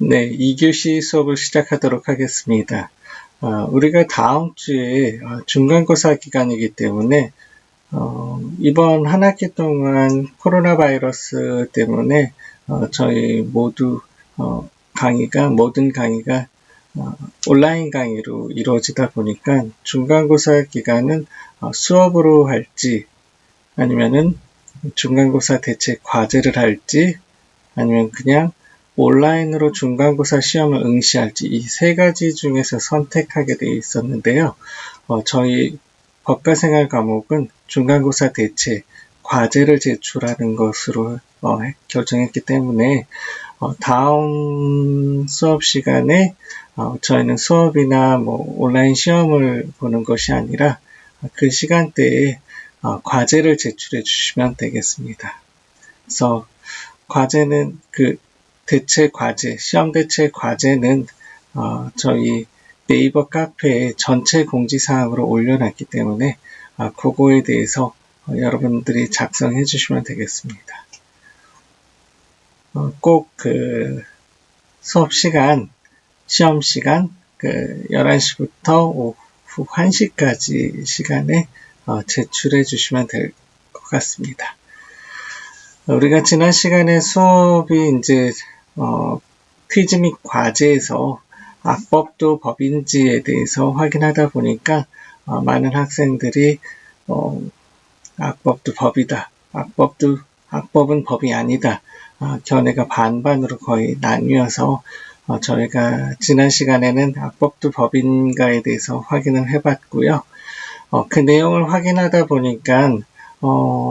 네, 2교시 수업을 시작하도록 하겠습니다. 우리가 다음 주에 중간고사 기간이기 때문에 이번 한 학기 동안 코로나 바이러스 때문에 저희 모든 강의가 온라인 강의로 이루어지다 보니까 중간고사 기간은 수업으로 할지 아니면은 중간고사 대체 과제를 할지 아니면 그냥 온라인으로 중간고사 시험을 응시할지 이 세 가지 중에서 선택하게 돼 있었는데요. 저희 법과생활 과목은 중간고사 대체 과제를 제출하는 것으로 결정했기 때문에 다음 수업 시간에 저희는 수업이나 온라인 시험을 보는 것이 아니라 그 시간대에 과제를 제출해 주시면 되겠습니다. 그래서 과제는 시험 대체 과제는 저희 네이버 카페에 전체 공지사항으로 올려놨기 때문에 그거에 대해서 여러분들이 작성해 주시면 되겠습니다. 꼭 수업 시간, 시험 시간 11시부터 오후 1시까지 시간에 제출해 주시면 될 것 같습니다. 우리가 지난 시간에 수업이 퀴즈 및 과제에서 악법도 법인지에 대해서 확인하다 보니까 많은 학생들이 악법도 법이다, 악법은 법이 아니다, 견해가 반반으로 거의 나뉘어서 저희가 지난 시간에는 악법도 법인가에 대해서 확인을 해봤고요. 그 내용을 확인하다 보니까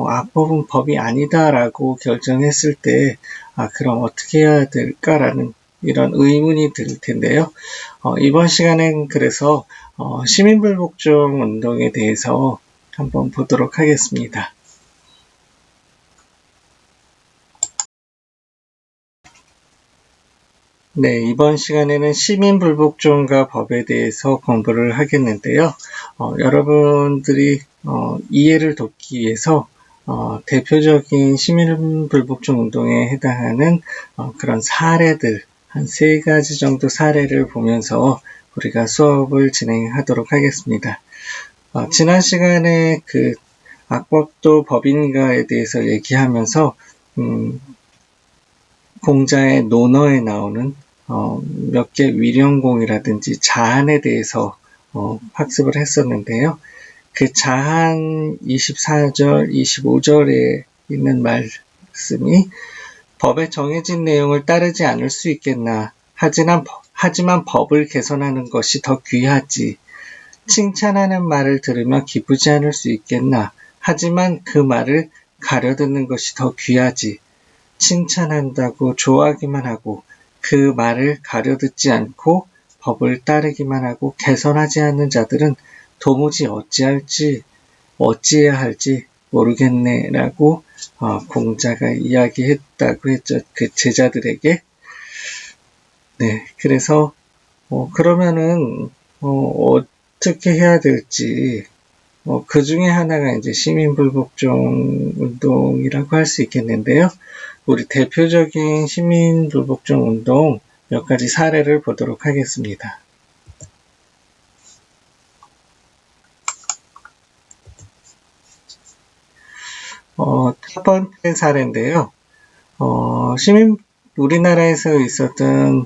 악법은 법이 아니다라고 결정했을 때 그럼 어떻게 해야 될까라는 이런 의문이 들 텐데요. 이번 시간엔 그래서 시민불복종 운동에 대해서 한번 보도록 하겠습니다. 네, 이번 시간에는 시민불복종과 법에 대해서 공부를 하겠는데요. 여러분들이 이해를 돕기 위해서 대표적인 시민불복종 운동에 해당하는 그런 사례들, 한 3가지 정도 사례를 보면서 우리가 수업을 진행하도록 하겠습니다. 지난 시간에 악법도 법인가에 대해서 얘기하면서 공자의 논어에 나오는 몇 개 위령공이라든지 자한에 대해서 학습을 했었는데요. 그 자한 24절, 25절에 있는 말씀이 법에 정해진 내용을 따르지 않을 수 있겠나. 하지만 법을 개선하는 것이 더 귀하지. 칭찬하는 말을 들으며 기쁘지 않을 수 있겠나. 하지만 그 말을 가려듣는 것이 더 귀하지. 칭찬한다고 좋아하기만 하고 그 말을 가려듣지 않고 법을 따르기만 하고 개선하지 않는 자들은 도무지 어찌해야 할지 모르겠네라고 공자가 이야기했다고 했죠. 그 제자들에게. 네, 그래서 그러면은 어떻게 해야 될지 그 중에 하나가 시민불복종 운동이라고 할 수 있겠는데요. 우리 대표적인 시민불복종 운동 몇 가지 사례를 보도록 하겠습니다. 첫 번째 사례인데요. 우리나라에서 있었던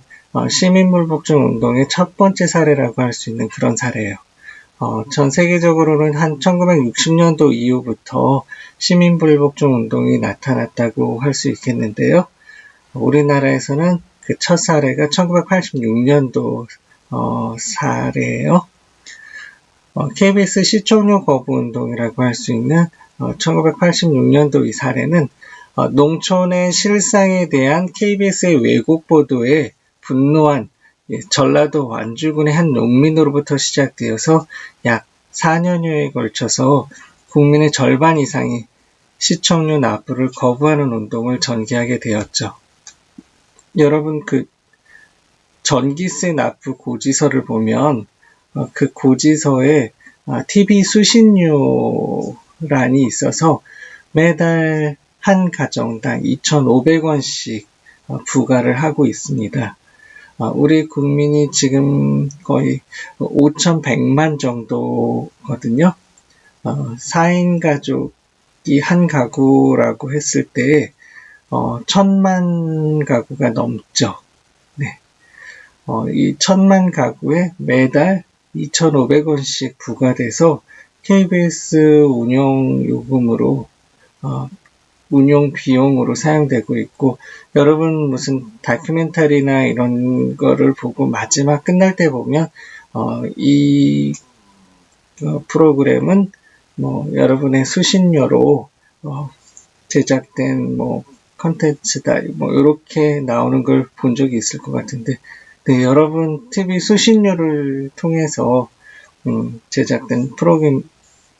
시민불복종 운동의 첫 번째 사례라고 할 수 있는 그런 사례예요. 전 세계적으로는 한 1960년도 이후부터 시민불복종 운동이 나타났다고 할 수 있겠는데요. 우리나라에서는 그 첫 사례가 1986년도 사례예요. KBS 시청료 거부 운동이라고 할 수 있는 1986년도 이 사례는 농촌의 실상에 대한 KBS의 왜곡 보도에 분노한 전라도 완주군의 한 농민으로부터 시작되어서 약 4년여에 걸쳐서 국민의 절반 이상이 시청료 납부를 거부하는 운동을 전개하게 되었죠. 여러분 전기세 납부 고지서를 보면 그 고지서에 TV 수신료란이 있어서 매달 한 가정당 2,500원씩 부과를 하고 있습니다. 우리 국민이 지금 거의 5,100만 정도거든요. 4인 가족이 한 가구라고 했을 때 1,000만 가구가 넘죠. 네. 이 1,000만 가구에 매달 2,500원씩 부과돼서 KBS 운영 요금으로 운용 비용으로 사용되고 있고, 여러분 무슨 다큐멘터리나 이런 거를 보고 마지막 끝날 때 보면 이 프로그램은 여러분의 수신료로 제작된 컨텐츠다 이렇게 나오는 걸 본 적이 있을 것 같은데, 네, 여러분 TV 수신료를 통해서 제작된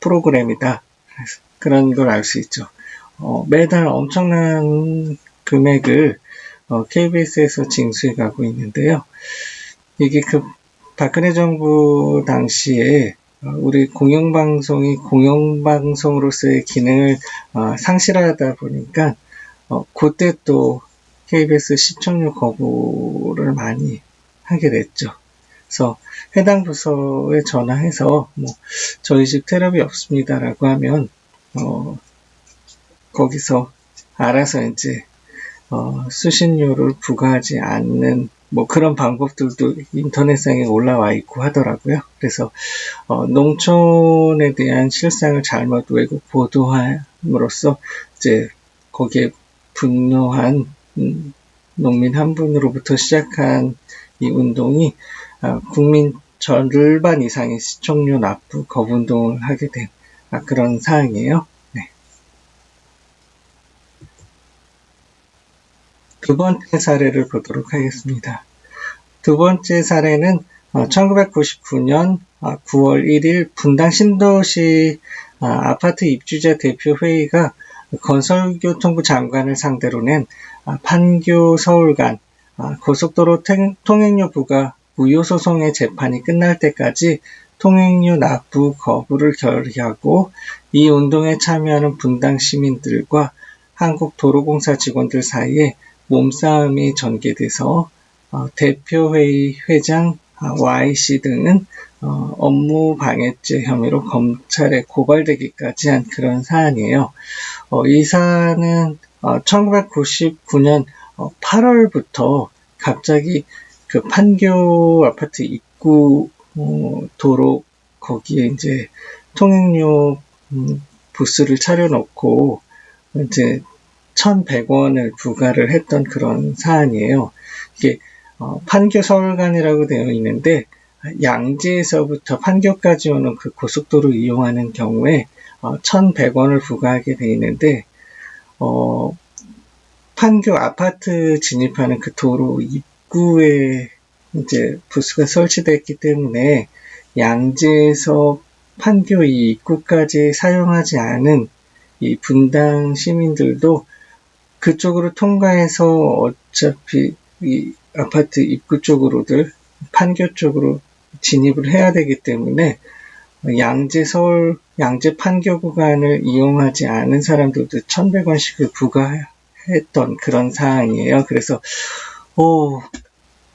프로그램이다, 그런 걸 알 수 있죠. 매달 엄청난 금액을 KBS에서 징수해 가고 있는데요. 이게 박근혜 정부 당시에 우리 공영방송이 공영방송으로서의 기능을 상실하다 보니까 그때 또 KBS 시청료 거부를 많이 하게 됐죠. 그래서 해당 부서에 전화해서 저희 집 텔레비 없습니다라고 하면 거기서 알아서 이제 수신료를 부과하지 않는 그런 방법들도 인터넷상에 올라와 있고 하더라고요. 그래서 농촌에 대한 실상을 잘못 왜곡 보도함으로써 이제 거기에 분노한 농민 한 분으로부터 시작한 이 운동이 국민 절반 이상의 시청료 납부 거부 운동을 하게 된 그런 사항이에요. 네. 두 번째 사례를 보도록 하겠습니다. 두 번째 사례는 1999년 9월 1일 분당 신도시 아파트 입주자 대표회의가 건설교통부 장관을 상대로 낸 판교 서울 간 고속도로 통행료 부과 무효 소송의 재판이 끝날 때까지 통행료 납부 거부를 결의하고, 이 운동에 참여하는 분당 시민들과 한국도로공사 직원들 사이에 몸싸움이 전개돼서 대표회의 회장 Y씨 등은 업무 방해죄 혐의로 검찰에 고발되기까지 한 그런 사안이에요. 이 사안은 1999년 8월부터 갑자기 그 판교 아파트 입구 도로 거기에 이제 통행료 부스를 차려놓고 이제 1,100원을 부과를 했던 그런 사안이에요. 이게 판교 서울간이라고 되어 있는데, 양재에서부터 판교까지 오는 그 고속도로 이용하는 경우에 1,100원을 부과하게 되어 있는데, 판교 아파트 진입하는 그 도로 입구에 이제 부스가 설치됐기 때문에 양재에서 판교 이 입구까지 사용하지 않은 이 분당 시민들도 그쪽으로 통과해서 어차피 이 아파트 입구 쪽으로들 판교 쪽으로 진입을 해야 되기 때문에 양재 판교 구간을 이용하지 않은 사람들도 1,100원씩을 부과했던 그런 사항이에요. 그래서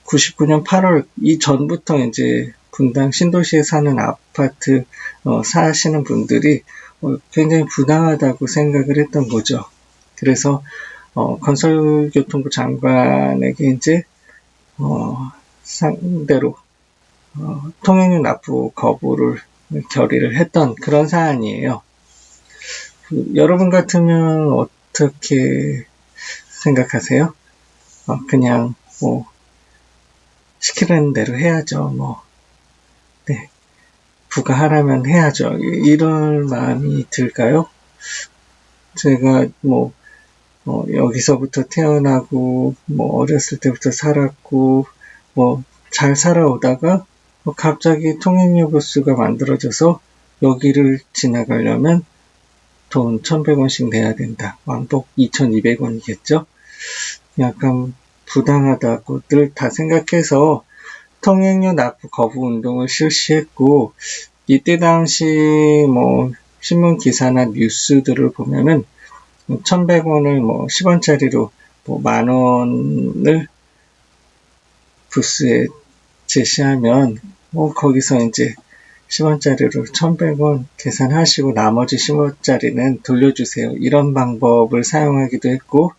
99년 8월 이전부터 이제 분당 신도시에 사는 아파트 사시는 분들이 굉장히 부당하다고 생각을 했던 거죠. 그래서 건설교통부 장관에게 이제 상대로 통행료 납부 거부를 결의를 했던 그런 사안이에요. 여러분 같으면 어떻게 생각하세요? 그냥 시키는 대로 해야죠. 네, 부과하라면 해야죠. 이런 마음이 들까요? 제가 여기서부터 태어나고 어렸을 때부터 살았고 잘 살아오다가 갑자기 통행료 부스가 만들어져서 여기를 지나가려면 돈 1,100원씩 내야 된다. 왕복 2,200원이겠죠? 약간 부당하다고들 다 생각해서 통행료 납부 거부 운동을 실시했고, 이때 당시 신문 기사나 뉴스들을 보면은 1,100원을 10원짜리로 10,000원을 부스에 제시하면 거기서 이제 10원짜리로 1,100원 계산하시고 나머지 10원짜리는 돌려주세요. 이런 방법을 사용하기도 했고,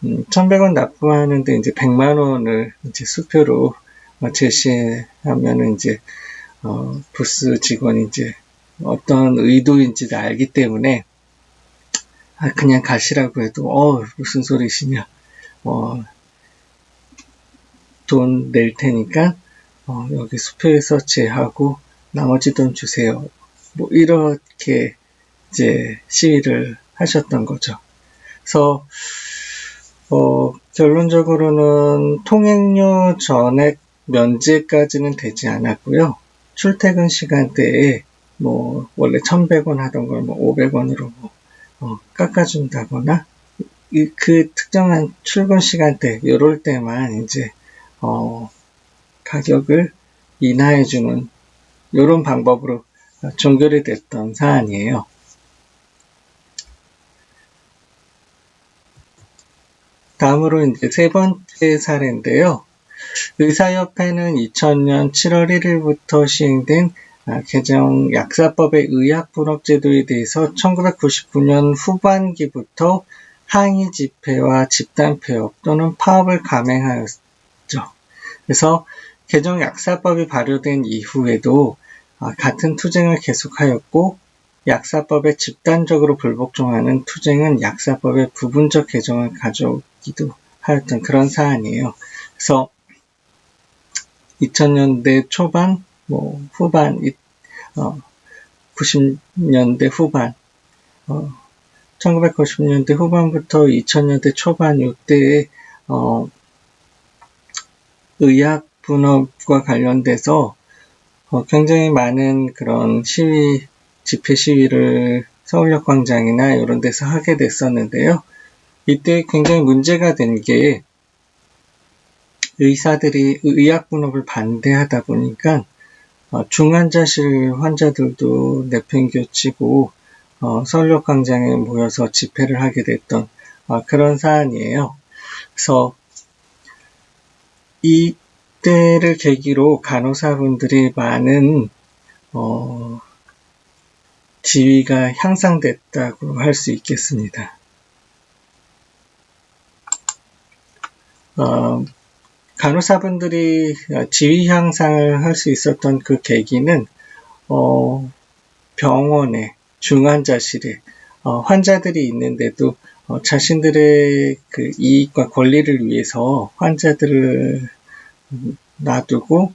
1,100원 납부하는데 이제 100만 원을 이제 수표로 제시하면은 이제 부스 직원이 이제 어떤 의도인지도 알기 때문에 그냥 가시라고 해도 무슨 소리시냐, 돈 낼 테니까 여기 수표에서 제하고 나머지 돈 주세요. 이렇게 이제 시위를 하셨던 거죠. 그래서 결론적으로는 통행료 전액 면제까지는 되지 않았고요. 출퇴근 시간대에 원래 1,100원 하던 걸 500원으로 깎아준다거나 그 특정한 출근 시간대 이럴 때만 이제 가격을 인하해주는 이런 방법으로 종결이 됐던 사안이에요. 다음으로 이제 세 번째 사례인데요. 의사협회는 2000년 7월 1일부터 시행된 개정 약사법의 의약분업제도에 대해서 1999년 후반기부터 항의 집회와 집단 폐업 또는 파업을 감행하였죠. 그래서 개정 약사법이 발효된 이후에도 같은 투쟁을 계속하였고, 약사법에 집단적으로 불복종하는 투쟁은 약사법의 부분적 개정을 가져오기도 하였던 그런 사안이에요. 그래서 2000년대 초반, 후반, 90년대 후반, 1990년대 후반부터 2000년대 초반 이때에 의학 분업과 관련돼서 굉장히 많은 그런 집회 시위를 서울역 광장이나 이런 데서 하게 됐었는데요. 이때 굉장히 문제가 된 게 의사들이 의약 분업을 반대하다 보니까 중환자실 환자들도 내팽겨치고 서울역 광장에 모여서 집회를 하게 됐던 그런 사안이에요. 그래서 이때를 계기로 간호사분들이 많은 지위가 향상됐다고 할 수 있겠습니다. 간호사분들이 지위 향상을 할 수 있었던 그 계기는 병원에 중환자실에 환자들이 있는데도 자신들의 그 이익과 권리를 위해서 환자들을 놔두고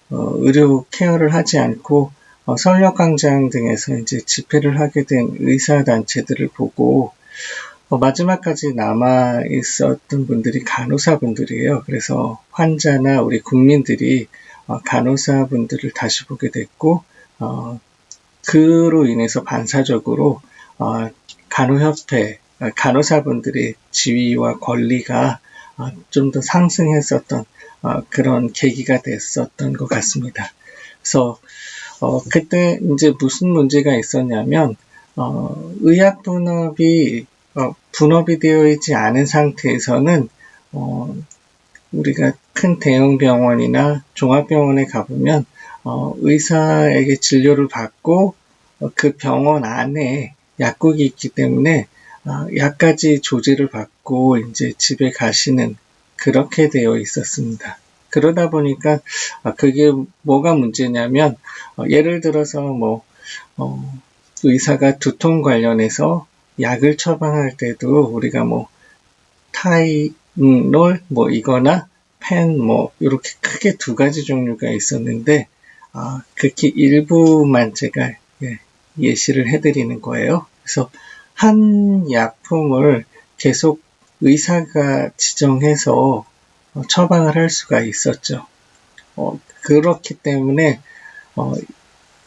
의료 케어를 하지 않고 서울역 광장 등에서 이제 집회를 하게 된 의사단체들을 보고 마지막까지 남아 있었던 분들이 간호사분들이에요. 그래서 환자나 우리 국민들이 간호사분들을 다시 보게 됐고, 그로 인해서 반사적으로 간호협회, 간호사분들의 지위와 권리가 좀 더 상승했었던 그런 계기가 됐었던 것 같습니다. 그래서 그때 이제 무슨 문제가 있었냐면 의약 분업이 분업이 되어 있지 않은 상태에서는 우리가 큰 대형 병원이나 종합병원에 가보면 의사에게 진료를 받고 그 병원 안에 약국이 있기 때문에 약까지 조제를 받고 이제 집에 가시는 그렇게 되어 있었습니다. 그러다 보니까 그게 뭐가 문제냐면 예를 들어서 의사가 두통 관련해서 약을 처방할 때도 우리가 타이놀 이거나 펜 이렇게 크게 두 가지 종류가 있었는데 극히 일부만 제가 예시를 해드리는 거예요. 그래서 한 약품을 계속 의사가 지정해서 처방을 할 수가 있었죠. 그렇기 때문에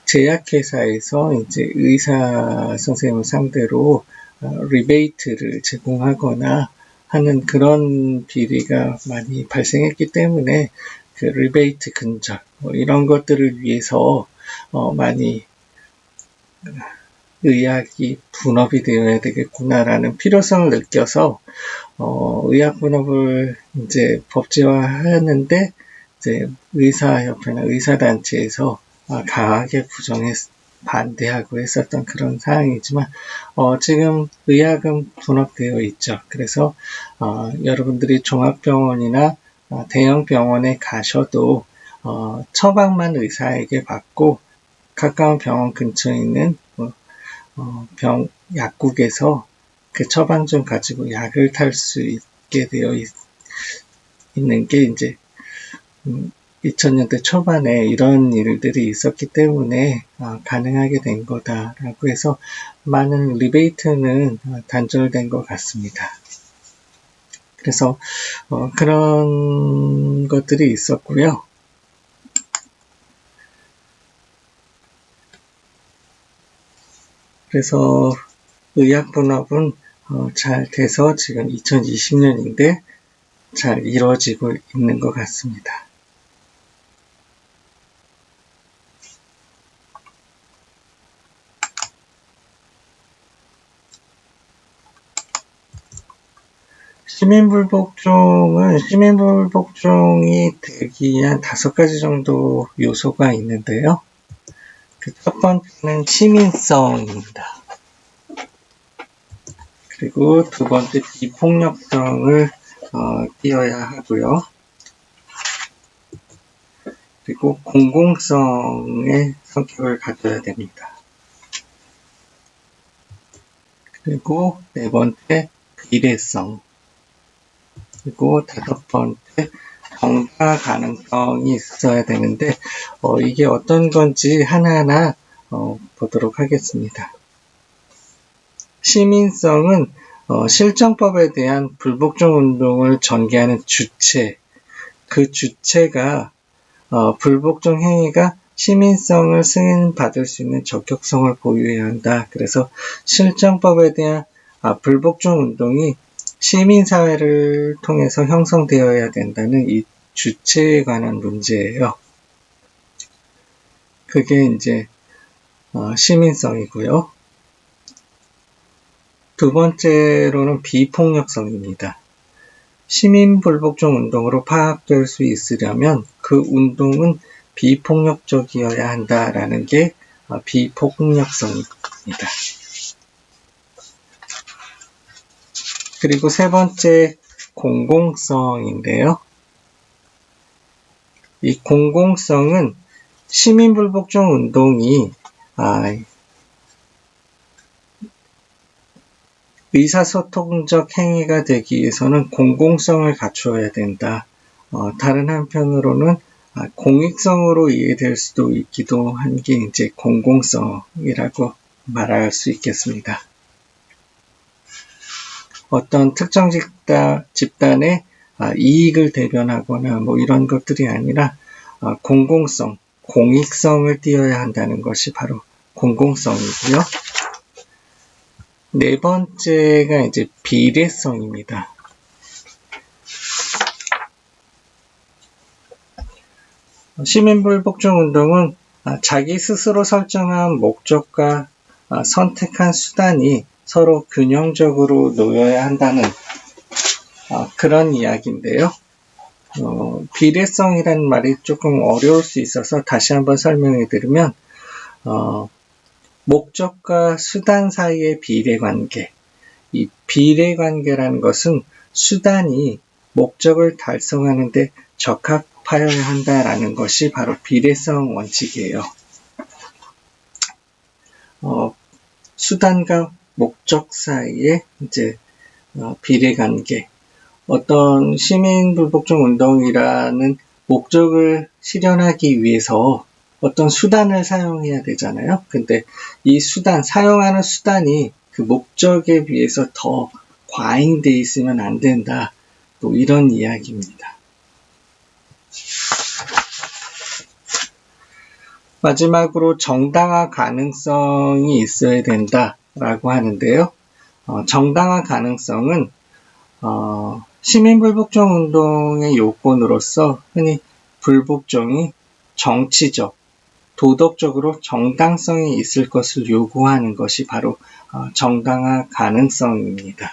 제약회사에서 이제 의사 선생님을 상대로 리베이트를 제공하거나 하는 그런 비리가 많이 발생했기 때문에 그 리베이트 근절 이런 것들을 위해서 많이 의학이 분업이 되어야 되겠구나라는 필요성을 느껴서 의학 분업을 이제 법제화하는데 이제 의사협회나 의사단체에서 강하게 반대하고 했었던 그런 사항이지만 지금 의학은 분업되어 있죠. 그래서 여러분들이 종합병원이나 대형 병원에 가셔도 처방만 의사에게 받고 가까운 병원 근처에 있는 약국에서 그 처방전 가지고 약을 탈 수 있게 되어 있는 게 이제 2000년대 초반에 이런 일들이 있었기 때문에 가능하게 된 거다라고 해서 많은 리베이트는 단절된 것 같습니다. 그래서 그런 것들이 있었고요. 그래서 의약분업은 잘 돼서 지금 2020년인데 잘 이루어지고 있는 것 같습니다. 시민불복종이 되기 위한 5가지 정도 요소가 있는데요. 그 첫 번째는 시민성입니다. 그리고 두 번째 비폭력성을 띄어야 하고요. 그리고 공공성의 성격을 가져야 됩니다. 그리고 네 번째 비례성. 그리고 다섯 번째 정당화 가능성이 있어야 되는데 이게 어떤 건지 하나하나 보도록 하겠습니다. 시민성은 실정법에 대한 불복종 운동을 전개하는 주체, 그 주체가 불복종 행위가 시민성을 승인받을 수 있는 적격성을 보유해야 한다. 그래서 실정법에 대한 불복종 운동이 시민사회를 통해서 형성되어야 된다는 이 주체에 관한 문제예요. 그게 이제 시민성이고요. 두 번째로는 비폭력성입니다. 시민불복종 운동으로 파악될 수 있으려면 그 운동은 비폭력적이어야 한다라는 게 비폭력성입니다. 그리고 세 번째 공공성인데요. 이 공공성은 시민불복종 운동이 의사소통적 행위가 되기 위해서는 공공성을 갖추어야 된다. 다른 한편으로는 공익성으로 이해될 수도 있기도 한 게 이제 공공성이라고 말할 수 있겠습니다. 어떤 특정 집단의 이익을 대변하거나 뭐 이런 것들이 아니라 공공성, 공익성을 띄어야 한다는 것이 바로 공공성이고요. 네 번째가 이제 비례성입니다. 시민불복종 운동은 자기 스스로 설정한 목적과 선택한 수단이 서로 균형적으로 놓여야 한다는 그런 이야기인데요. 비례성이라는 말이 조금 어려울 수 있어서 다시 한번 설명해 드리면 목적과 수단 사이의 비례관계, 이 비례관계라는 것은 수단이 목적을 달성하는 데 적합하여야 한다라는 것이 바로 비례성 원칙이에요. 수단과 목적 사이의 이제 비례관계, 어떤 시민불복종 운동이라는 목적을 실현하기 위해서 어떤 수단을 사용해야 되잖아요. 근데 이 사용하는 수단이 그 목적에 비해서 더 과잉돼 있으면 안 된다. 또 이런 이야기입니다. 마지막으로 정당화 가능성이 있어야 된다라고 하는데요. 정당화 가능성은 시민불복종 운동의 요건으로서 흔히 불복종이 정치적, 도덕적으로 정당성이 있을 것을 요구하는 것이 바로 정당화 가능성입니다.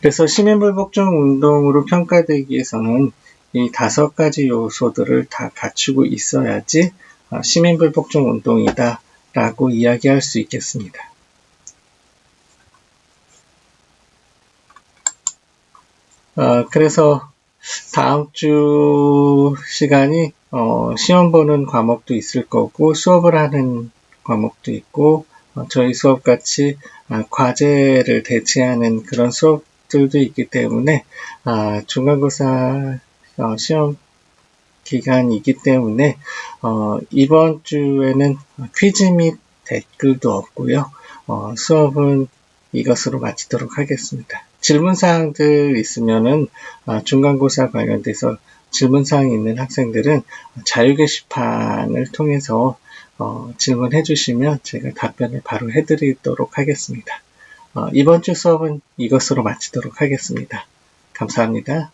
그래서 시민불복종 운동으로 평가되기 위해서는 이 5가지 요소들을 다 갖추고 있어야지 시민불복종 운동이다 라고 이야기할 수 있겠습니다. 그래서 다음 주 시간이 시험 보는 과목도 있을 거고 수업을 하는 과목도 있고 저희 수업같이 과제를 대체하는 그런 수업들도 있기 때문에 중간고사 시험 기간이기 때문에 이번 주에는 퀴즈 및 댓글도 없고요. 수업은 이것으로 마치도록 하겠습니다. 질문사항들 있으면은 중간고사 관련돼서 질문사항이 있는 학생들은 자유 게시판을 통해서 질문해 주시면 제가 답변을 바로 해드리도록 하겠습니다. 이번 주 수업은 이것으로 마치도록 하겠습니다. 감사합니다.